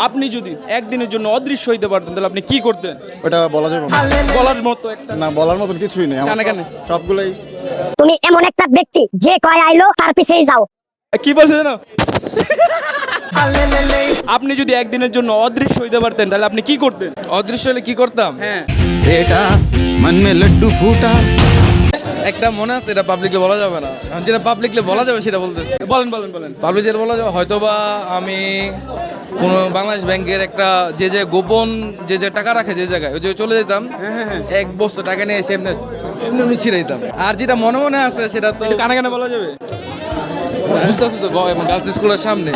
আপনি যদি একদিনের জন্য অদৃশ্য হইতে পারতেন তাহলে আপনি কি করতেন? ওটা বলা যাবে না। বলার মতো একটা না, বলার মতন কিছুই নেই আমার। কানে কানে সবগুলোই তুমি এমন একটা ব্যক্তি যে কয় আইলো তার পিছেই যাও। কি বলছে জানো? আপনি যদি একদিনের জন্য অদৃশ্য হইতে পারতেন তাহলে আপনি কি করতেন? অদৃশ্য হলে কি করতাম? হ্যাঁ, बेटा मन में लड्डू फूटा। একটা মনে আছে, এটা পাবলিকলি বলা যাবে না, যেটা পাবলিকলি বলা যাবে সেটা বলতেছি। বলেন বলেন বলেন। পাবলিক যেটা বলা যাবে, হয়তোবা আমি কোনো বাংলাদেশ ব্যাংকের একটা যে গোপন যে টাকা রাখে যে জায়গায়, ওই যে চলে যেতাম, এক বস্তা টাকা নিয়ে এসে এমনি এমনি ছিঁড়ে দিতাম। আর যেটা মনে মনে আছে সেটা তো কানে কানে বলা যাবে। বুঝতে পারছো তো, গার্লস স্কুলের সামনে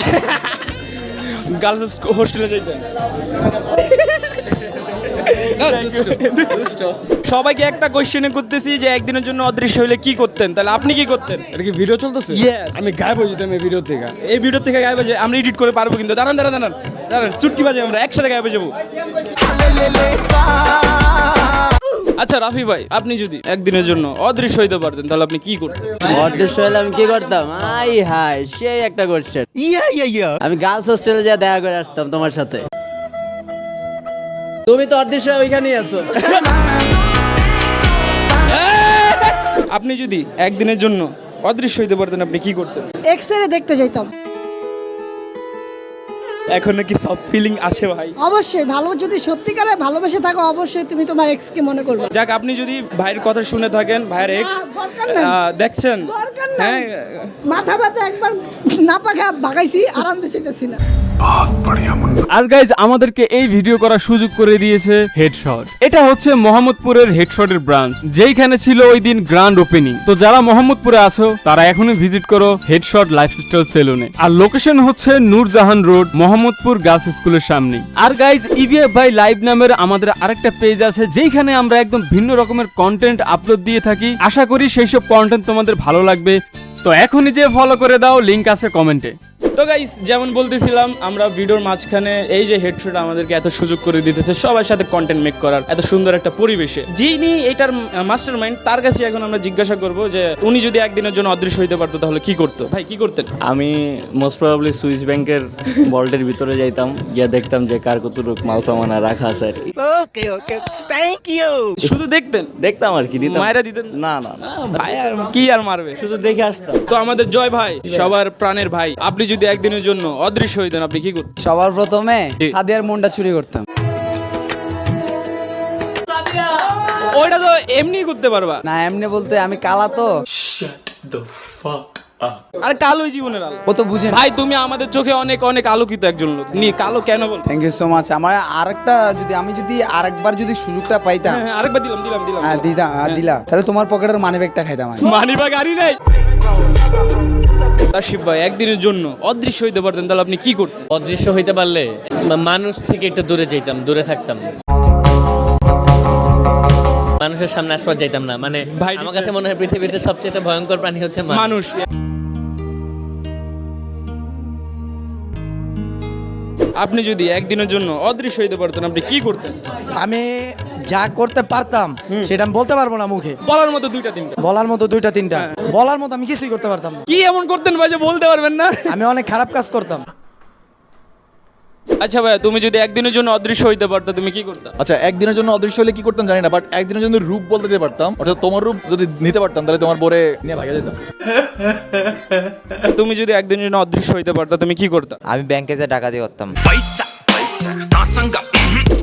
গার্লস হোস্টেলে যাইতেন। না, দুষ্ট। সবাইকে একটা কোশ্চেনে করতেছি যে একদিনের জন্য অদৃশ্য হইলে কি করতেন, তাহলে আপনি কি করতেন? এটা কি ভিডিও চলতেছে? Yes. আমি গায়েব হয়ে যেতাম এই ভিডিও থেকে। এই ভিডিও থেকে গায়েব হয়ে আমরা এডিট করে পারবো, কিন্তু দাঁড়ান দাঁড়ান দাঁড়ান দাঁড়ান, চুটকি বাজে আমরা একসাথে গায়েব হয়ে যাবো। আচ্ছা রাফি ভাই, আপনি যদি একদিনের জন্য অদৃশ্য হইতে পারতেন তাহলে আপনি কি করতেন? অদৃশ্য হলে আমি কি করতাম? আই হাই, সেই একটা কোশ্চেন। আমি গার্লস হোস্টেলে যা দেখা করে আসতাম তোমার সাথে। তুমি তো অদৃশ্য ওইখানেই আছো। আপনি যদি একদিনের জন্য অদৃশ্য হইতে পারতেন আপনি কি করতেন? এক্স-রে দেখতে যাইতাম। এখন নাকি সব ফিলিং আসে ভাই। অবশ্যই ভালো, যদি সত্যিকারে ভালোবেসে থাকো অবশ্যই তুমি তোমার এক্সকে মনে করবে। যাক, আপনি যদি ভাইয়ের কথা শুনে থাকেন, ভাইয়ের এক্স দরকার নাই। দেখছেন, দরকার হ্যাঁ নাই। মাথা ব্যথা একবার না পাকা ভাগাইছি, আরাম দিতেছি না। আর গাইজ, আমাদেরকে এই ভিডিও করার সুযোগ করে দিয়েছে হেডশট। এটা হচ্ছে মোহাম্মদপুরের হেডশটের ব্রাঞ্চ, যেইখানে ছিল ওই দিন গ্র্যান্ড ওপেনিং। তো যারা মোহাম্মদপুরে আছো তারা এখনই ভিজিট করো হেডশট লাইফস্টাইল সেলুনে। আর লোকেশন হচ্ছে নূরজাহান রোড, মোহাম্মদপুর গার্লস স্কুলের সামনে। আর গাইজ, ইভিএফ বাই লাইভ নামের আমাদের আরেকটা পেজ আছে, যেইখানে আমরা একদম ভিন্ন রকমের কন্টেন্ট আপলোড দিয়ে থাকি। আশা করি সেই সব কন্টেন্ট তোমাদের ভালো লাগবে। তো এখনই যে ফলো করে দাও, লিংক আছে কমেন্টে। তো গাইস, যেমন বলতেছিলাম, আমরা ভিডিওর মাঝখানে এই যে হেডশট আমাদেরকে এত সুযোগ করে দিতেছে সবার সাথে কন্টেন্ট মেক করার, এত সুন্দর একটা পরিবেশে, যিনি এটার মাস্টার মাইন্ড, তার কাছে এখন আমরা জিজ্ঞাসা করব যে উনি যদি একদিনের জন্য অদৃশ্য হইতে পারতো তাহলে কি করতো। ভাই, কি করতেন? আমি মোস্ট প্রবাবলি সুইস ব্যাংকের ভল্টের ভিতরে যাইতাম, গিয়া দেখতাম যে কার কতটুক মাল সামানা রাখা আছে আর কি। শুধু দেখতেন? দেখতাম আর কি, দিতাম। মায়েরা দিতেন? না না না, ভাই আর কি আর মারবে, শুধু দেখে আসতাম। তো আমাদের জয় ভাই, সবার প্রাণের ভাই, আপনি যদি একদিনের জন্য অদৃশ্য হইতেন আপনি কি করতেন? সবার প্রথমে জি। হাদিয়ার মনটা চুরি করতাম। ওইটা তো এমনি করতে পারবা না, এমনি বলতে আমি কালা তো। আর কালোই জীবনের আলো। ও তো বুঝে না। ভাই, তুমি আমাদের চোখে অনেক অনেক আলোকিত একজন লোক, নি কালো কেন বল? Thank you so much. আমার আরেকটা আমি যদি আরেকবার যদি সুযোগটা পাইতাম, হ্যাঁ, আরেকবার দিলাম দিলাম দিলাম দিলা, তাহলে তোমার পকেটের মানি ব্যাগটা খাইতাম আমি। মানিবা গাড়ি নাই। তাশিফ ভাই, একদিনের জন্য অদৃশ্য হইতে পারতেন তাহলে আপনি কি করতেন? অদৃশ্য হইতে পারলে মানুষ থেকে একটু দূরে যাইতাম, দূরে থাকতাম, মানুষের সামনে আসবার যাইতাম না। মানে ভাই, আমার কাছে মনে হয় পৃথিবীতে সবচেয়ে ভয়ঙ্কর প্রাণী হচ্ছে মানুষ। আপনি যদি একদিনের জন্য অদৃশ্য হইতে পারতেন আপনি কি করতেন? আমি যা করতে পারতাম সেটা আমি বলতে পারবো না মুখে। বলার মতো দুইটা তিনটা। বলার মতো দুইটা তিনটা, বলার মতো আমি কিছুই করতে পারতাম না। কি এমন করতেন ভাই যে বলতে পারবেন না? আমি অনেক খারাপ কাজ করতাম। আচ্ছা ভাই, তুমি যদি একদিনের জন্য অদৃশ্য হইতে পারতে তুমি কি করতে? আচ্ছা, একদিনের জন্য অদৃশ্য হলে কি করতাম জানি না, বাট একদিনের জন্য রূপ বলতে দিতে পারতাম, অর্থাৎ তোমার রূপ যদি নিতে পারতাম তাহলে তোমার পরে নিয়ে ভাগে যেতাম। তুমি যদি একদিনের জন্য অদৃশ্য হইতে পারতে তুমি কি করতে? আমি ব্যাংকে যে ডাকাতি করতাম।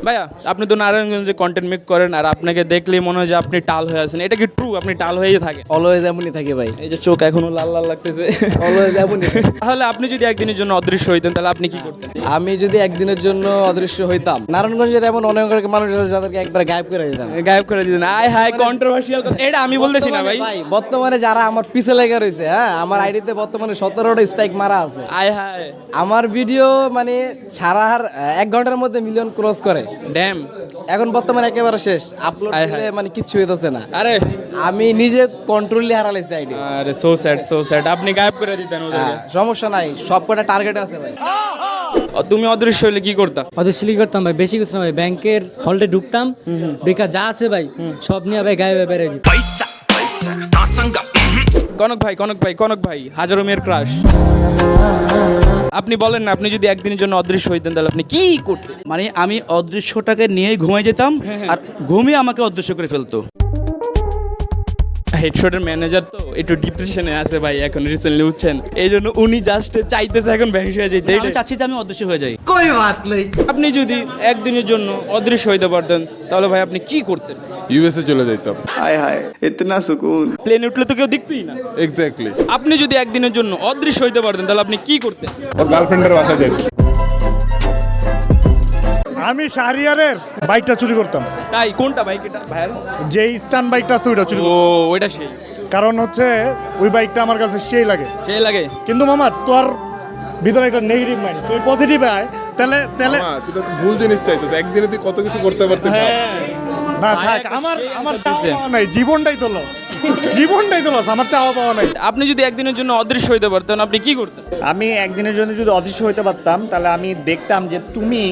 ভাইয়া, আপনি তো নারায়ণগঞ্জে কন্টেন্ট মেক করেন, আর আপনাকে দেখলেই মনে হয় যে আপনি টাল হয়ে আছেন। এটা কি ট্রু? আপনি টাল হয়েই থাকেন? অলওয়েজ এমনই থাকে ভাই। এই যে চোখ এখনো লাল লাল লাগতেছে। অলওয়েজ এমনই। তাহলে আপনি যদি একদিনের জন্য অদৃশ্য হইতেন তাহলে আপনি কি করতেন? আমি যদি একদিনের জন্য অদৃশ্য হইতাম, নারায়ণগঞ্জের এমন অনেক অনেক মানুষ আছে যাদেরকে একবার গায়েব করে দিতাম। গায়েব করে দিতেন? আয় হাই, কন্ট্রোভার্সিয়াল কথা। এটা আমি বলতেছি না ভাই। বর্তমানে যারা আমার পিছে লেগে রয়েছে, হ্যাঁ, আমার আইডিতে বর্তমানে 17টা স্ট্রাইক মারা আছে। আয় হাই, আমার ভিডিও মানে ছাড়ার 1 ঘন্টার মধ্যে মিলিয়ন ক্রস করে। ড্যাম। এখন বর্তমানে একেবারে শেষ, আপলোড আয় দিলে হায়। মানে কিচ্ছু হইতেছে না। আরে আমি নিজে কন্ট্রোলই হারালাইছি আইডি। আরে সো স্যাড, সো স্যাড। আপনি গায়েব করে দিতেন ওদেরকে। সমস্যা নাই, সব কটা টার্গেট আছে ভাই। তুমি অদৃশ্য হইলে কি করতা? অদৃশ্য করতাম ভাই, বেশি কিছু না ভাই, ব্যাংকের হলটে ঢুকতাম, ঢুকা যা আছে ভাই সব নিয়ে ভাই গায়ে বেড়ে যেত। কনক ভাই, কনক ভাই, কনক ভাই, হাজারো মেয়ের ক্রাশ। আপনি বলেন না, আপনি যদি একদিনের জন্য অদৃশ্য হইতেন তাহলে আপনি কি করতেন? মানে আমি অদৃশ্যটাকে নিয়েই ঘুমাই যেতাম আর ঘুমিয়ে আমাকে অদৃশ্য করে ফেলতো। হেডশটের ম্যানেজার তো একটু ডিপ্রেশনে আছে ভাই এখন রিসেন্টলি, বুঝছেন? এই জন্য উনি জাস্ট চাইতেছে এখন ভ্যানিশ হয়ে যেতে। আমি চাচ্ছি যে আমি অদৃশ্য হয়ে যাই। আপনি যদি একদিনের জন্য অদৃশ্য হইতে পারতেন তাহলে ভাই আপনি কি করতেন? ইউএসএ চলে যাইতাম। হায় হায় ইতনা সুকুন। প্লেনে উঠলে তো কেউ দেখতেই না। এক্স্যাক্টলি। আপনি যদি একদিনের জন্য অদৃশ্য হইতে পারতেন তাহলে আপনি কি করতেন? ওর গার্লফ্রেন্ডের বাসায় যাইতাম। আমি শাহরিয়ারের বাইকটা চুরি করতাম। তাই? কোনটা বাইক এটা ভাই? যে স্টান বাইকটা আছে ওইটা চুরি ও, ওইটা সেই। কারণ হচ্ছে ওই বাইকটা আমার কাছে সেই লাগে। সেই লাগে? কিন্তু মামা তোর ভিতরে একটা নেগেটিভ মাইন্ড, তুই পজিটিভ আয় তাহলে তাহলে তুই তো ভুল জিনিস চাইছিস, একদিনে তুই কত কিছু করতে পারতিস। না থাক, আমার চাওয়া পাওয়া নাই, জীবনটাই তো লস, জীবনটাই তো লস, আমার চাওয়া পাওয়া নাই। আপনি যদি একদিনের জন্য অদৃশ্য হইতে পারতেন আপনি কি করতেন? আমি একদিনের জন্য যদি অদৃশ্য হইতে পারতাম তাহলে আমি দেখতাম যে তুমি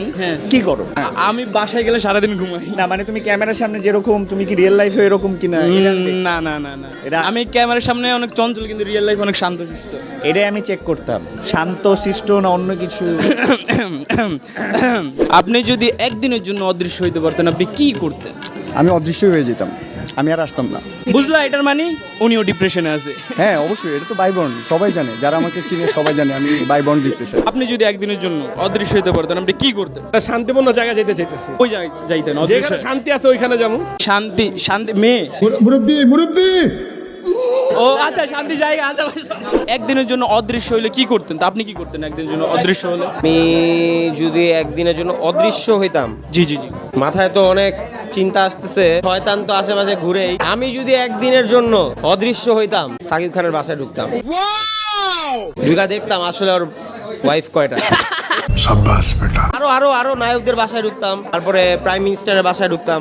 কি করো। আমি বাসায় গেলে সারাদিন ঘুমাই। না মানে তুমি ক্যামেরার সামনে যেরকম, তুমি কি রিয়েল লাইফে এরকম কিনা? না না না না, আমি ক্যামেরার সামনে অনেক চঞ্চল কিন্তু রিয়েল লাইফ অনেক শান্তশিষ্ট। এটাই আমি চেক করতাম, শান্ত শিষ্ট না অন্য কিছু। আপনি যদি একদিনের জন্য অদৃশ্য হইতে পারতেন আপনি কি করতেন? আমি অদৃশ্য হয়ে যেতাম, আমি আর আসতাম না। বুঝলা এটার মানে? উনিও ডিপ্রেশনে আছে। হ্যাঁ অবশ্যই, এটা তো বাইবর্ন, সবাই জানে, যারা আমাকে চিনে সবাই জানে আমি বাইবর্ন ডিপ্রেশন। আপনি যদি একদিনের জন্য অদৃশ্য হইতে পারতেন আপনি কি করতেন? শান্তিপূর্ণ জায়গায় যেতে চাইতেছি, ওই জায়গায় যাইতেন অদৃশ্য? শান্তি আছে ওইখানে যাবো। শান্তি? শান্তি মেয়ে? মুরব্বি ও আচ্ছা, শান্তি জায়গা। আচ্ছা, একদিনের জন্য অদৃশ্য হইলে কি করতেন? তা আপনি কি করতেন একদিনের জন্য অদৃশ্য হলে? আমি যদি একদিনের জন্য অদৃশ্য হইতাম, জি জি জি। মাথায় তো অনেক চিন্তা আসতেছে, শয়তান তো আশেপাশে ঘুরেই। আমি যদি একদিনের জন্য অদৃশ্য হইতাম সাকিব খানের বাসায় ঢুকতাম, ঢুকা দেখতাম আসলে ওর ওয়াইফ কয়টা। আরো আরো আরো নায়কদের বাসায় ঢুকতাম, তারপরে প্রাইম মিনিস্টারের বাসায় ঢুকতাম।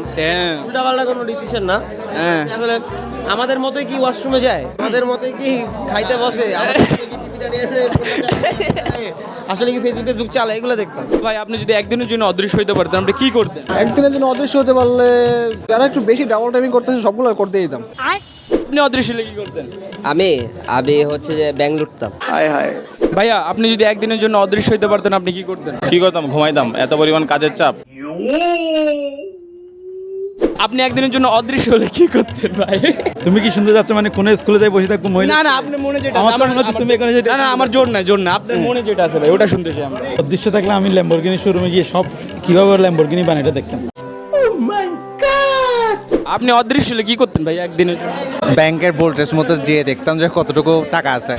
উল্টাপাল্টা কোনো ডিসিশন না, আসলে আমাদের মতোই কি ওয়াশরুমে যায়, আমাদের মতোই কি খাইতে বসে, আসলে কি ফেসবুক চালায়, এগুলো দেখতাম। ভাই আপনি যদি একদিনের জন্য অদৃশ্য হইতে পারতেন আপনি কি করতেন? একদিনের জন্য অদৃশ্য হতে পারলে যারা একটু বেশি ডাবল টাইমিং করতেছে সবগুলো করতে দিতাম। আপনি অদৃশ্য হলে কি করতেন? আমি হচ্ছে যে ব্যাংক লুটতাম। হায় হায়। ভাইয়া আপনি যদি একদিনের জন্য অদৃশ্য হইতে পারতেন আপনি কি করতেন? কি করতাম? ঘুমাইতাম, এত পরিমাণ কাজের চাপ। আপনি একদিনের জন্য অদৃশ্য হলে কি করতেন ভাই? তুমি কি শুনতে যাচ্ছ মানে কোন স্কুলে যাই বসে থাকবো মহিলা? না না, আপনার মনে যেটা আমার আছে, তো মনে হচ্ছে তুমি এখানে না না, আমার জোর না, আপনার মনে যেটা আছে ভাই ওটা শুনতে চাই আমরা। অদৃশ্য থাকলে আমি ল্যাম্বরগিনি শোরুমে গিয়ে সব কিভাবে ল্যাম্বরগিনি বানাই এটা দেখতাম। আপনি অদৃশ্য হলে কি করতেন ভাই একদিনের জন্য? ব্যাংকের ভোল্টেজ মতো যেয়ে দেখতাম যে কতটুকু টাকা আছে।